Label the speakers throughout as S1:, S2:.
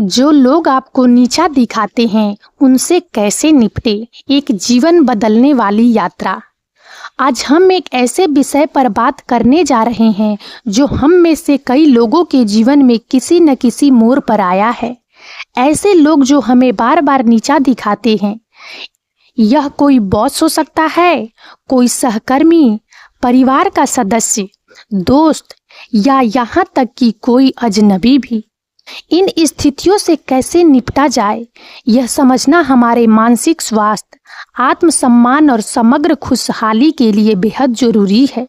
S1: जो लोग आपको नीचा दिखाते हैं उनसे कैसे निपटे, एक जीवन बदलने वाली यात्रा। आज हम एक ऐसे विषय पर बात करने जा रहे हैं जो हम में से कई लोगों के जीवन में किसी न किसी मोड़ पर आया है। ऐसे लोग जो हमें बार बार नीचा दिखाते हैं। यह कोई बॉस हो सकता है, कोई सहकर्मी, परिवार का सदस्य, दोस्त या यहाँ तक कि कोई अजनबी भी। इन स्थितियों से कैसे निपटा जाए, यह समझना हमारे मानसिक स्वास्थ्य, आत्मसम्मान और समग्र खुशहाली के लिए बेहद जरूरी है।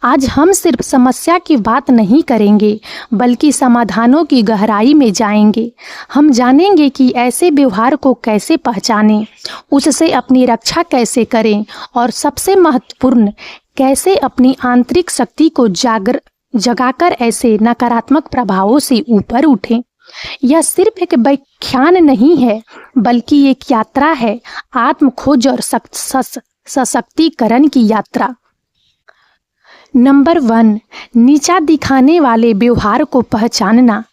S1: आज हम सिर्फ समस्या की बात नहीं करेंगे बल्कि समाधानों की गहराई में जाएंगे। हम जानेंगे कि ऐसे व्यवहार को कैसे पहचानें, उससे अपनी रक्षा कैसे करें और सबसे महत्वपूर्ण, कैसे अपनी आंतरिक शक्ति को जगाकर ऐसे नकारात्मक प्रभावों से ऊपर उठें। यह सिर्फ एक व्याख्यान नहीं है बल्कि एक यात्रा है, आत्म खोज और सशक्तिकरण की यात्रा। नंबर 1, नीचा दिखाने वाले व्यवहार को पहचानना।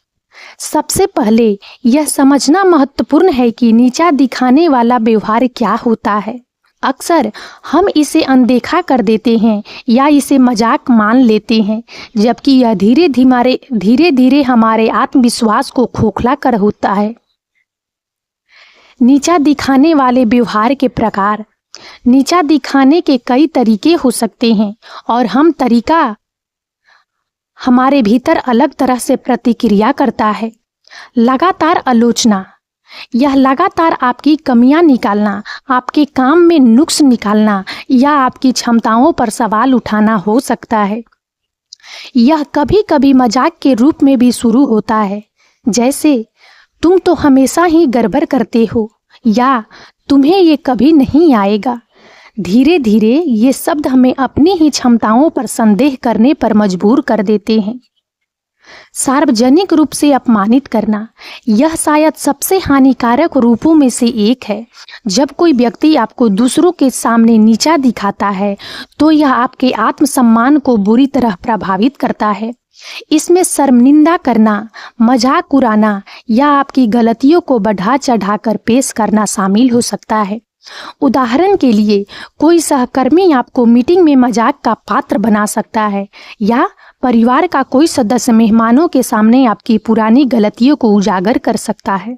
S1: सबसे पहले यह समझना महत्वपूर्ण है कि नीचा दिखाने वाला व्यवहार क्या होता है। अक्सर हम इसे अनदेखा कर देते हैं या इसे मजाक मान लेते हैं, जबकि यह धीरे धीरे हमारे आत्मविश्वास को खोखला कर होता है। नीचा दिखाने वाले व्यवहार के प्रकार। नीचा दिखाने के कई तरीके हो सकते हैं और तरीका हमारे भीतर अलग तरह से प्रतिक्रिया करता है। लगातार आलोचना। यह लगातार आपकी कमियां निकालना, आपके काम में नुक्स निकालना या आपकी क्षमताओं पर सवाल उठाना हो सकता है। यह कभी कभी मजाक के रूप में भी शुरू होता है, जैसे तुम तो हमेशा ही गड़बड़ करते हो या तुम्हें ये कभी नहीं आएगा। धीरे धीरे ये शब्द हमें अपनी ही क्षमताओं पर संदेह करने पर मजबूर कर देते हैं। सार्वजनिक रूप से अपमानित करना। यह शायद सबसे हानिकारक रूपों में से एक है। जब कोई व्यक्ति आपको दूसरों के सामने नीचा दिखाता है तो यह आपके आत्मसम्मान को बुरी तरह प्रभावित करता है। इसमें शर्मिंदा करना, मजाक उड़ाना या आपकी गलतियों को बढ़ा चढ़ाकर पेश करना शामिल हो सकता है। उदाहरण के लिए, कोई सहकर्मी आपको मीटिंग में मजाक का पात्र बना सकता है या परिवार का कोई सदस्य मेहमानों के सामने आपकी पुरानी गलतियों को उजागर कर सकता है।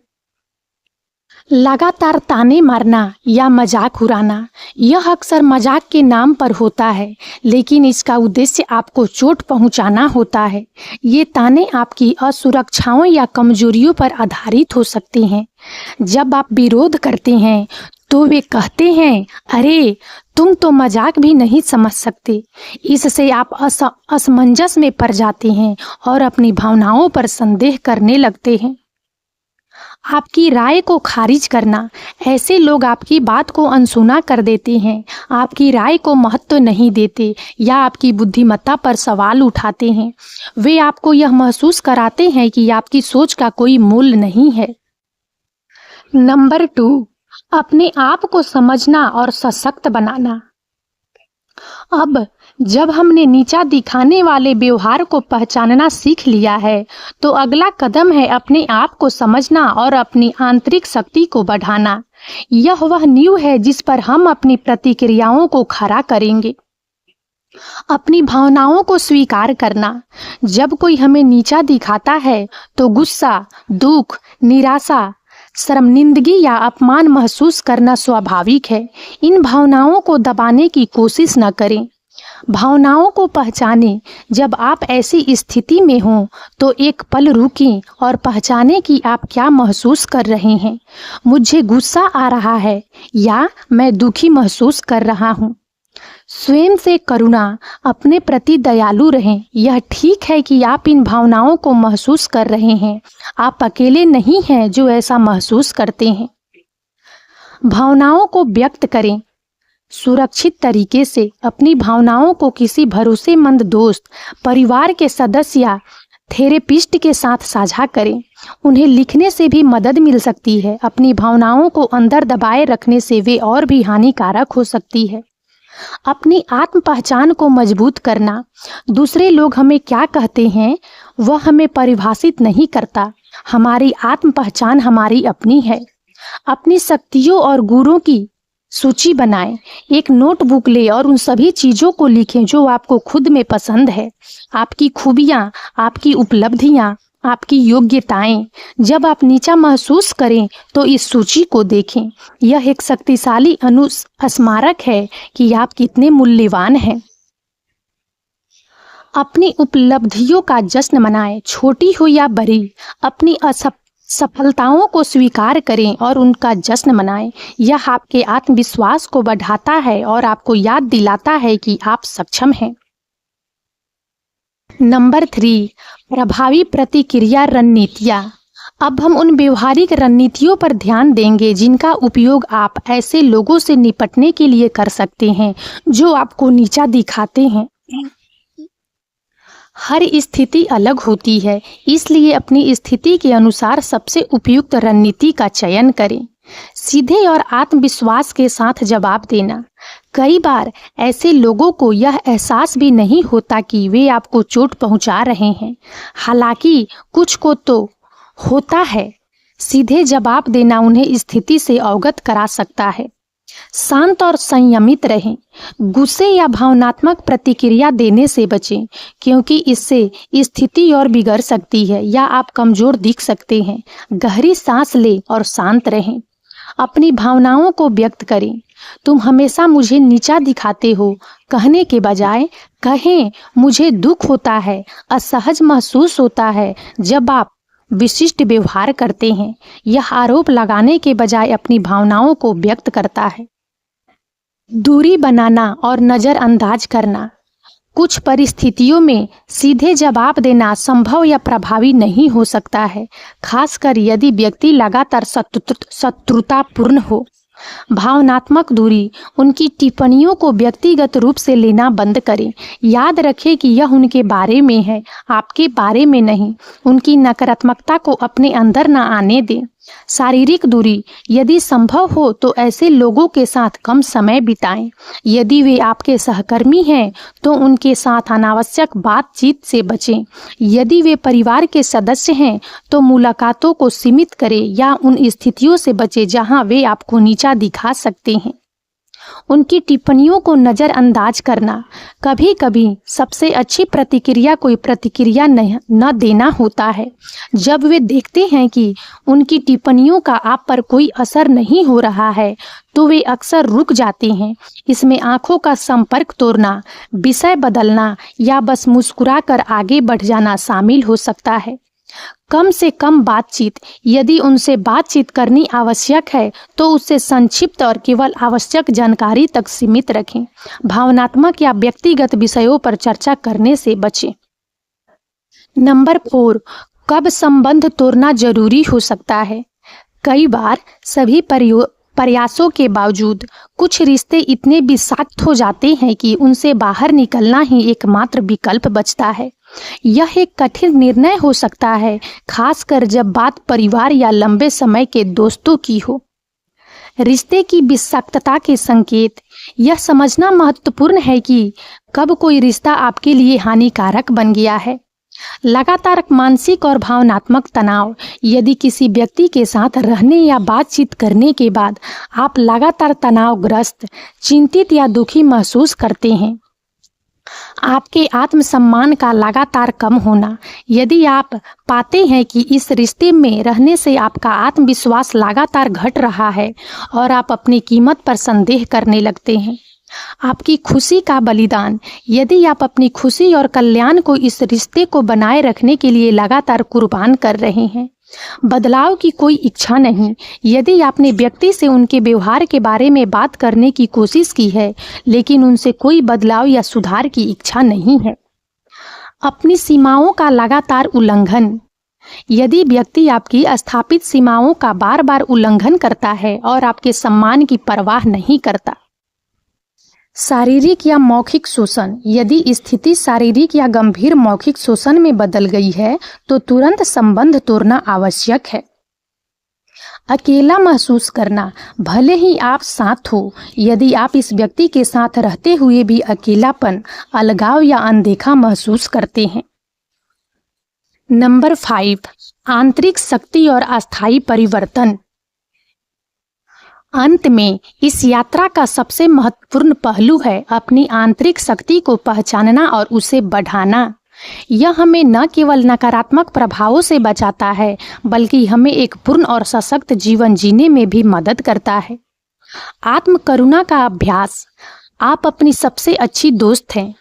S1: लगातार ताने मारना या मजाक उड़ाना। यह अक्सर मजाक के नाम पर होता है, लेकिन इसका उद्देश्य आपको चोट पहुंचाना होता है। ये ताने आपकी असुरक्षाओं या कमजोरियों पर आधारित हो सकते हैं। जब आप विरोध करते हैं तो वे कहते हैं, अरे तुम तो मजाक भी नहीं समझ सकते। इससे आप असमंजस में पड़ जाते हैं और अपनी भावनाओं पर संदेह करने लगते हैं। आपकी राय को खारिज करना। ऐसे लोग आपकी बात को अनसुना कर देते हैं, आपकी राय को महत्व नहीं देते या आपकी बुद्धिमत्ता पर सवाल उठाते हैं। वे आपको यह महसूस कराते हैं कि आपकी सोच का कोई मूल्य नहीं है। नंबर 2, अपने आप को समझना और सशक्त बनाना। अब जब हमने नीचा दिखाने वाले व्यवहार को पहचानना सीख लिया है तो अगला कदम है अपने आप को समझना और अपनी आंतरिक शक्ति को बढ़ाना। यह वह नींव है जिस पर हम अपनी प्रतिक्रियाओं को खड़ा करेंगे। अपनी भावनाओं को स्वीकार करना। जब कोई हमें नीचा दिखाता है तो गुस्सा, दुख, निराशा, शर्मिंदगी या अपमान महसूस करना स्वाभाविक है। इन भावनाओं को दबाने की कोशिश न करें। भावनाओं को पहचानें। जब आप ऐसी स्थिति में हों तो एक पल रुकें और पहचानें कि आप क्या महसूस कर रहे हैं। मुझे गुस्सा आ रहा है या मैं दुखी महसूस कर रहा हूँ। स्वयं से करुणा, अपने प्रति दयालु रहें। यह ठीक है कि आप इन भावनाओं को महसूस कर रहे हैं। आप अकेले नहीं हैं जो ऐसा महसूस करते हैं। भावनाओं को व्यक्त करें सुरक्षित तरीके से। अपनी भावनाओं को किसी भरोसेमंद दोस्त, परिवार के सदस्य या थेरेपिस्ट के साथ साझा करें। उन्हें लिखने से भी मदद मिल सकती है। अपनी भावनाओं को अंदर दबाए रखने से वे और भी हानिकारक हो सकती है। अपनी आत्म पहचान को मजबूत करना। दूसरे लोग हमें क्या कहते हैं वह हमें परिभाषित नहीं करता। हमारी आत्म पहचान हमारी अपनी है। अपनी शक्तियों और गुणों की सूची बनाएं। एक नोटबुक ले और उन सभी चीजों को लिखें जो आपको खुद में पसंद है। आपकी खूबियां, आपकी उपलब्धियां, आपकी योग्यताएं। जब आप नीचा महसूस करें तो इस सूची को देखें। यह एक शक्तिशाली स्मारक है कि आप कितने मूल्यवान हैं। अपनी उपलब्धियों का जश्न मनाएं, छोटी हो या बड़ी। अपनी सफलताओं को स्वीकार करें और उनका जश्न मनाएं। यह आपके आत्मविश्वास को बढ़ाता है और आपको याद दिलाता है कि आप सक्षम हैं। नंबर 3, प्रभावी प्रतिक्रिया रणनीतियाँ। अब हम उन व्यवहारिक रणनीतियों पर ध्यान देंगे जिनका उपयोग आप ऐसे लोगों से निपटने के लिए कर सकते हैं जो आपको नीचा दिखाते हैं। हर स्थिति अलग होती है, इसलिए अपनी स्थिति के अनुसार सबसे उपयुक्त रणनीति का चयन करें। सीधे और आत्मविश्वास के साथ जवाब देना। कई बार ऐसे लोगों को यह एहसास भी नहीं होता कि वे आपको चोट पहुंचा रहे हैं, हालांकि कुछ को तो होता है। सीधे जवाब देना उन्हें स्थिति से अवगत करा सकता है। शांत और संयमित रहें। गुस्से या भावनात्मक प्रतिक्रिया देने से बचें, क्योंकि इससे स्थिति और बिगड़ सकती है या आप कमजोर दिख सकते हैं। गहरी सांस लें और शांत रहें। अपनी भावनाओं को व्यक्त करें। तुम हमेशा मुझे नीचा दिखाते हो कहने के बजाय कहें, मुझे दुख होता है, असहज महसूस होता है जब आप विशिष्ट व्यवहार करते हैं। यह आरोप लगाने के बजाय अपनी भावनाओं को व्यक्त करता है। दूरी बनाना और नज़रअंदाज करना। कुछ परिस्थितियों में सीधे जवाब देना संभव या प्रभावी नहीं हो सकता है, खासकर यदि व्यक्ति लगातार शत्रुतापूर्ण हो। भावनात्मक दूरी। उनकी टिप्पणियों को व्यक्तिगत रूप से लेना बंद करें। याद रखें कि यह उनके बारे में है, आपके बारे में नहीं। उनकी नकारात्मकता को अपने अंदर न आने दें। शारीरिक दूरी। यदि संभव हो तो ऐसे लोगों के साथ कम समय बिताएं। यदि वे आपके सहकर्मी हैं तो उनके साथ अनावश्यक बातचीत से बचें। यदि वे परिवार के सदस्य हैं तो मुलाकातों को सीमित करें या उन स्थितियों से बचें जहां वे आपको नीचा दिखा सकते हैं। उनकी टिप्पणियों को नज़रअंदाज करना। कभी कभी सबसे अच्छी प्रतिक्रिया कोई प्रतिक्रिया न देना होता है। जब वे देखते हैं कि उनकी टिप्पणियों का आप पर कोई असर नहीं हो रहा है तो वे अक्सर रुक जाते हैं। इसमें आंखों का संपर्क तोड़ना, विषय बदलना या बस मुस्कुराकर आगे बढ़ जाना शामिल हो सकता है। कम से कम बातचीत। यदि उनसे बातचीत करनी आवश्यक है तो उससे संक्षिप्त और केवल आवश्यक जानकारी तक सीमित रखें। भावनात्मक या व्यक्तिगत विषयों पर चर्चा करने से बचें। नंबर 4, कब संबंध तोड़ना जरूरी हो सकता है। कई बार सभी प्रयासों के बावजूद कुछ रिश्ते इतने विषाक्त हो जाते हैं कि उनसे बाहर निकलना ही एकमात्र विकल्प बचता है। यह एक कठिन निर्णय हो सकता है, खासकर जब बात परिवार या लंबे समय के दोस्तों की हो। रिश्ते की विषाक्तता के संकेत। यह समझना महत्वपूर्ण है कि कब कोई रिश्ता आपके लिए हानिकारक बन गया है। लगातार मानसिक और भावनात्मक तनाव। यदि किसी व्यक्ति के साथ रहने या बातचीत करने के बाद आप लगातार तनावग्रस्त, चिंतित या दुखी महसूस करते हैं। आपके आत्मसम्मान का लगातार कम होना। यदि आप पाते हैं कि इस रिश्ते में रहने से आपका आत्मविश्वास लगातार घट रहा है और आप अपनी कीमत पर संदेह करने लगते हैं। आपकी खुशी का बलिदान। यदि आप अपनी खुशी और कल्याण को इस रिश्ते को बनाए रखने के लिए लगातार कुर्बान कर रहे हैं। बदलाव की कोई इच्छा नहीं। यदि आपने व्यक्ति से उनके व्यवहार के बारे में बात करने की कोशिश की है लेकिन उनसे कोई बदलाव या सुधार की इच्छा नहीं है। अपनी सीमाओं का लगातार उल्लंघन। यदि व्यक्ति आपकी स्थापित सीमाओं का बार बार उल्लंघन करता है और आपके सम्मान की परवाह नहीं करता। शारीरिक या मौखिक शोषण। यदि स्थिति शारीरिक या गंभीर मौखिक शोषण में बदल गई है तो तुरंत संबंध तोड़ना आवश्यक है। अकेला महसूस करना। भले ही आप साथ हो, यदि आप इस व्यक्ति के साथ रहते हुए भी अकेलापन, अलगाव या अनदेखा महसूस करते हैं। नंबर 5, आंतरिक शक्ति और अस्थायी परिवर्तन। अंत में इस यात्रा का सबसे महत्वपूर्ण पहलू है अपनी आंतरिक शक्ति को पहचानना और उसे बढ़ाना। यह हमें न केवल नकारात्मक प्रभावों से बचाता है, बल्कि हमें एक पूर्ण और सशक्त जीवन जीने में भी मदद करता है। आत्म करुणा का अभ्यास। आप अपनी सबसे अच्छी दोस्त हैं।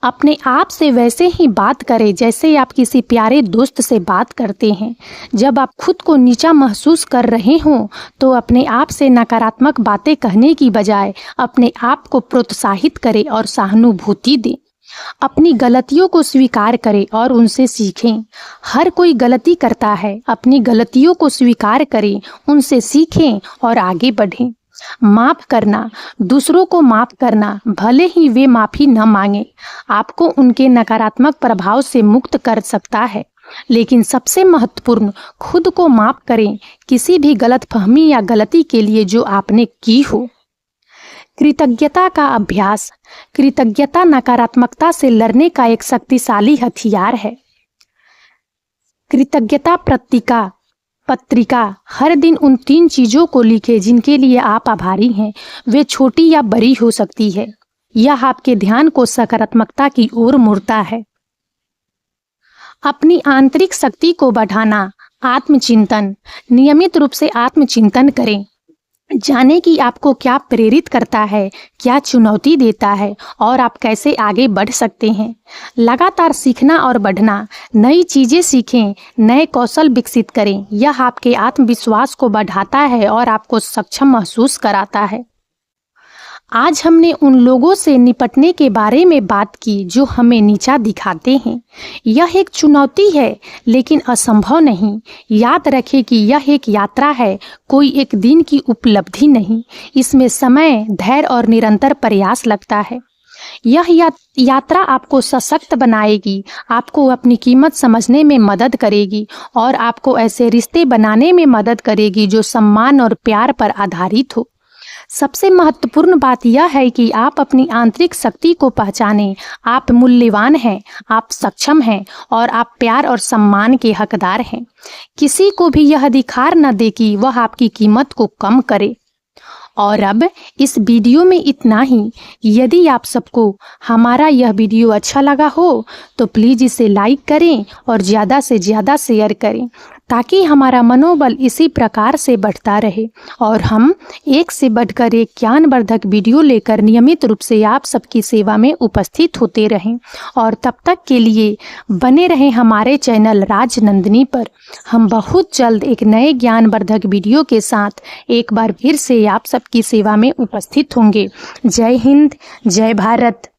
S1: अपने आप से वैसे ही बात करें जैसे आप किसी प्यारे दोस्त से बात करते हैं। जब आप खुद को नीचा महसूस कर रहे हों तो अपने आप से नकारात्मक बातें कहने की बजाय अपने आप को प्रोत्साहित करें और सहानुभूति दें। अपनी गलतियों को स्वीकार करें और उनसे सीखें। हर कोई गलती करता है। अपनी गलतियों को स्वीकार करें, उनसे सीखें और आगे बढ़ें। माफ करना। दूसरों को माफ करना, भले ही वे माफी न मांगे, आपको उनके नकारात्मक प्रभाव से मुक्त कर सकता है। लेकिन सबसे महत्वपूर्ण, खुद को माफ करें किसी भी गलतफहमी या गलती के लिए जो आपने की हो। कृतज्ञता का अभ्यास। कृतज्ञता नकारात्मकता से लड़ने का एक शक्तिशाली हथियार है। कृतज्ञता पत्रिका। हर दिन उन 3 चीजों को लिखें जिनके लिए आप आभारी हैं। वे छोटी या बड़ी हो सकती है। यह आपके ध्यान को सकारात्मकता की ओर मोड़ता है। अपनी आंतरिक शक्ति को बढ़ाना। आत्मचिंतन। नियमित रूप से आत्मचिंतन करें। जाने कि आपको क्या प्रेरित करता है, क्या चुनौती देता है और आप कैसे आगे बढ़ सकते हैं। लगातार सीखना और बढ़ना। नई चीजें सीखें, नए कौशल विकसित करें। यह आपके आत्मविश्वास को बढ़ाता है और आपको सक्षम महसूस कराता है। आज हमने उन लोगों से निपटने के बारे में बात की जो हमें नीचा दिखाते हैं। यह एक चुनौती है, लेकिन असंभव नहीं। याद रखें कि यह एक यात्रा है, कोई एक दिन की उपलब्धि नहीं। इसमें समय, धैर्य और निरंतर प्रयास लगता है। यह यात्रा आपको सशक्त बनाएगी, आपको अपनी कीमत समझने में मदद करेगी और आपको ऐसे रिश्ते बनाने में मदद करेगी जो सम्मान और प्यार पर आधारित हो। सबसे महत्वपूर्ण बात यह है कि आप अपनी आंतरिक शक्ति को पहचानें। आप मूल्यवान हैं, आप सक्षम हैं और आप प्यार और सम्मान के हकदार हैं। किसी को भी यह अधिकार न दे कि वह आपकी कीमत को कम करे। और अब इस वीडियो में इतना ही। यदि आप सबको हमारा यह वीडियो अच्छा लगा हो तो प्लीज़ इसे लाइक करें और ज़्यादा से ज़्यादा शेयर करें ताकि हमारा मनोबल इसी प्रकार से बढ़ता रहे और हम एक से बढ़कर एक ज्ञानवर्धक वीडियो लेकर नियमित रूप से आप सबकी सेवा में उपस्थित होते रहें। और तब तक के लिए बने रहें हमारे चैनल राजनंदिनी पर। हम बहुत जल्द एक नए ज्ञानवर्धक वीडियो के साथ एक बार फिर से आप सबकी सेवा में उपस्थित होंगे। जय हिंद, जय भारत।